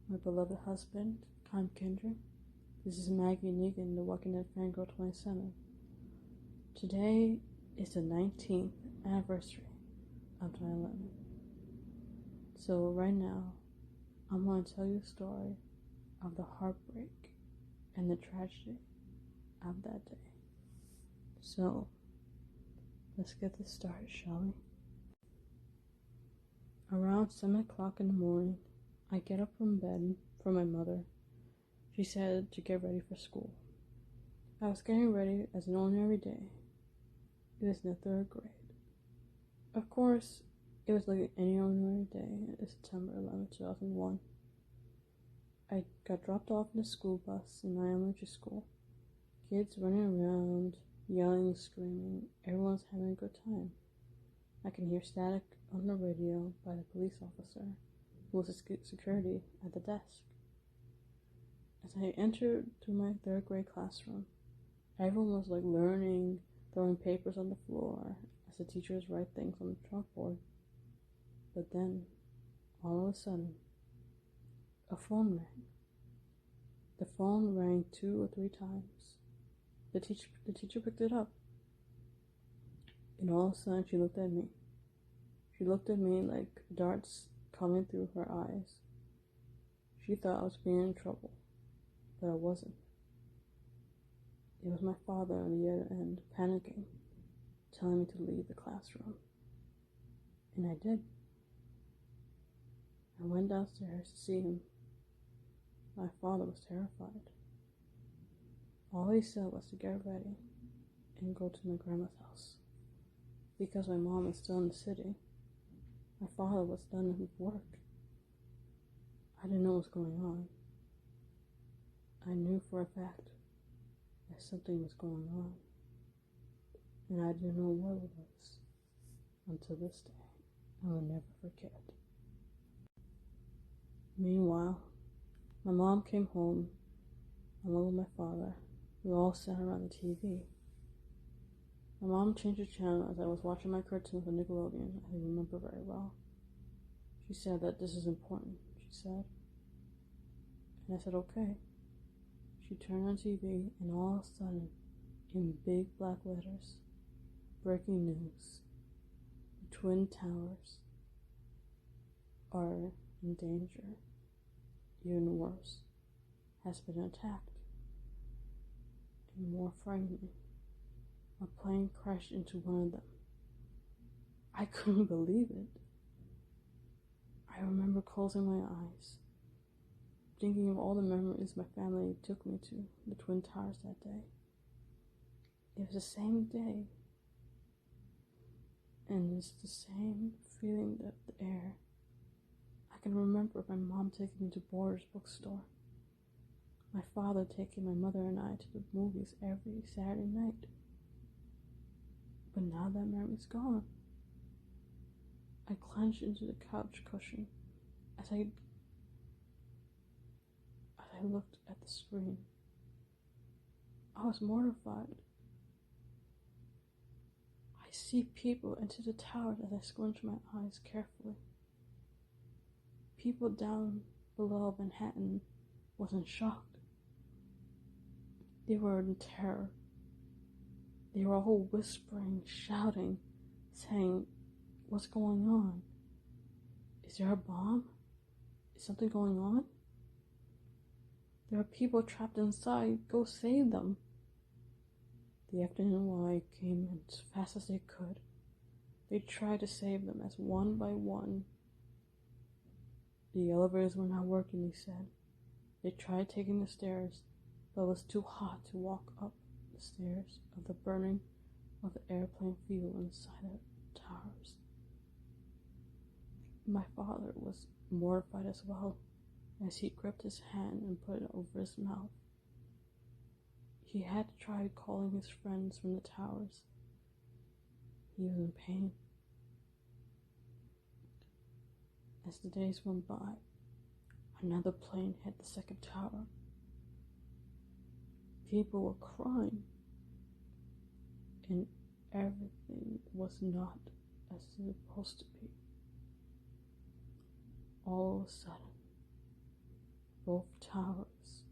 my beloved husband, Khan Kendra. This is Maggie Negan, the Walking Dead Fangirl 27. Today is the 19th anniversary of 9/11. So right now, I'm going to tell you the story of the heartbreak and the tragedy of that day. So, let's get this started, shall we? Around 7 o'clock in the morning, I get up from bed for my mother. She said to get ready for school. I was getting ready as an ordinary day. It was in the 3rd grade. Of course, it was like any ordinary day. It's September 11, 2001. I got dropped off in the school bus in my elementary school. Kids running around, yelling, screaming. Everyone's having a good time. I can hear static on the radio by the police officer, who was security at the desk. As I entered through my 3rd grade classroom, everyone was learning, throwing papers on the floor as the teachers write things on the chalkboard. But then, all of a sudden, a phone rang. The phone rang 2 or 3 times. The teacher picked it up. And all of a sudden, she looked at me. She looked at me like darts coming through her eyes. She thought I was being in trouble, but I wasn't. It was my father on the other end, panicking, telling me to leave the classroom. And I did. I went downstairs to see him. My father was terrified. All he said was to get ready and go to my grandma's house. Because my mom was still in the city, my father was done with work. I didn't know what was going on. I knew for a fact that something was going on, and I didn't know what it was until this day. I will never forget. Meanwhile, my mom came home along with my father. We all sat around the TV. My mom changed the channel as I was watching my cartoons on Nickelodeon. I remember very well. She said that this is important, she said. And I said, okay. She turned on TV, and all of a sudden, in big black letters, breaking news. The Twin Towers are in danger. Even worse, has been attacked. And more frightening, a plane crashed into one of them. I couldn't believe it. I remember closing my eyes, thinking of all the memories my family took me to the Twin Towers that day. It was the same day, and it's the same feeling of the air. I can remember my mom taking me to Borders bookstore, my father taking my mother and I to the movies every Saturday night. But now that memory's gone. I clenched into the couch cushion as I looked at the screen. I was mortified. I see people enter the towers as I squint my eyes carefully. People down below Manhattan wasn't shocked. They were in terror. They were all whispering, shouting, saying, "What's going on? Is there a bomb? Is something going on? There are people trapped inside. Go save them." The FDNY came in as fast as they could. They tried to save them as one by one. The elevators were not working, they said. They tried taking the stairs, but it was too hot to walk up the stairs of the burning of the airplane fuel inside the towers. My father was mortified as well, as he gripped his hand and put it over his mouth. He had tried calling his friends from the towers. He was in pain. As the days went by, another plane hit the 2nd tower. People were crying, and everything was not as it was supposed to be. All of a sudden, both towers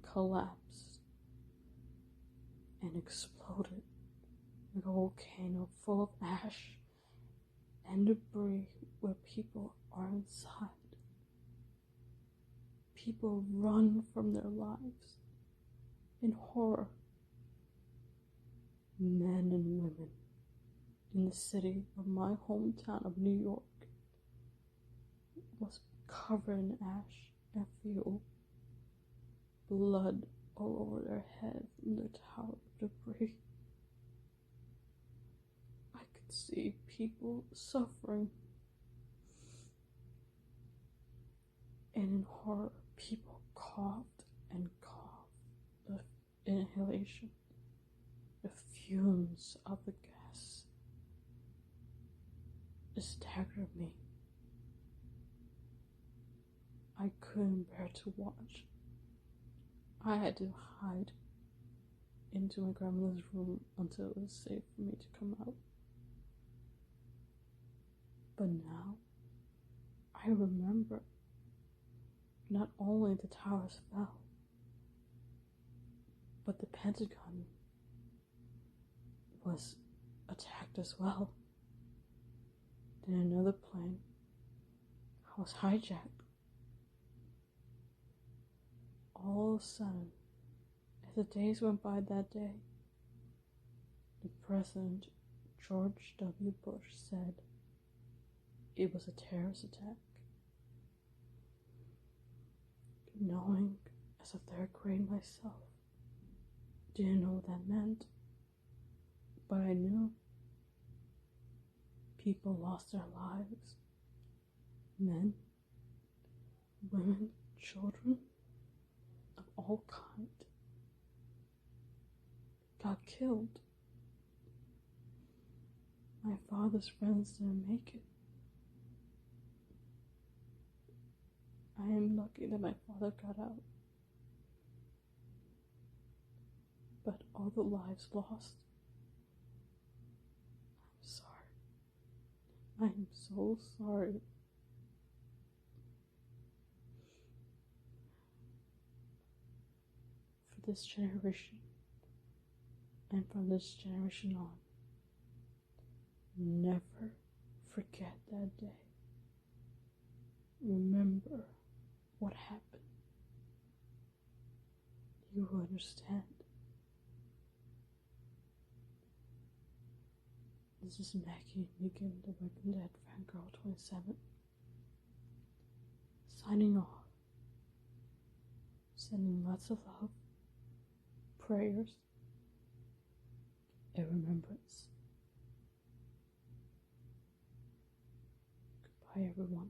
collapsed and exploded like a volcano full of ash and debris where people are inside. People run from their lives in horror. Men and women in the city of my hometown of New York was covered in ash and fuel, blood all over their heads from the tower of debris. I could see people suffering, and in horror, people coughed and coughed. The inhalation, the fumes of the gas, it staggered me. I couldn't bear to watch. I had to hide into my grandmother's room until it was safe for me to come out. But now, I remember not only the towers fell, but the Pentagon was attacked as well. Then another plane was hijacked. All of a sudden, as the days went by that day, the President George W. Bush said it was a terrorist attack. Knowing as a third grade myself, didn't know what that meant, but I knew people lost their lives. Men, women, children of all kinds got killed. My father's friends didn't make it. I am lucky that my father got out. But all the lives lost, I'm sorry. I am so sorry. For this generation, and from this generation on, never forget that day. Remember what happened. You will understand. This is Maggie Megan, the Working Dead Fangirl 27, signing off. Sending lots of love, prayers, and remembrance. Goodbye, everyone.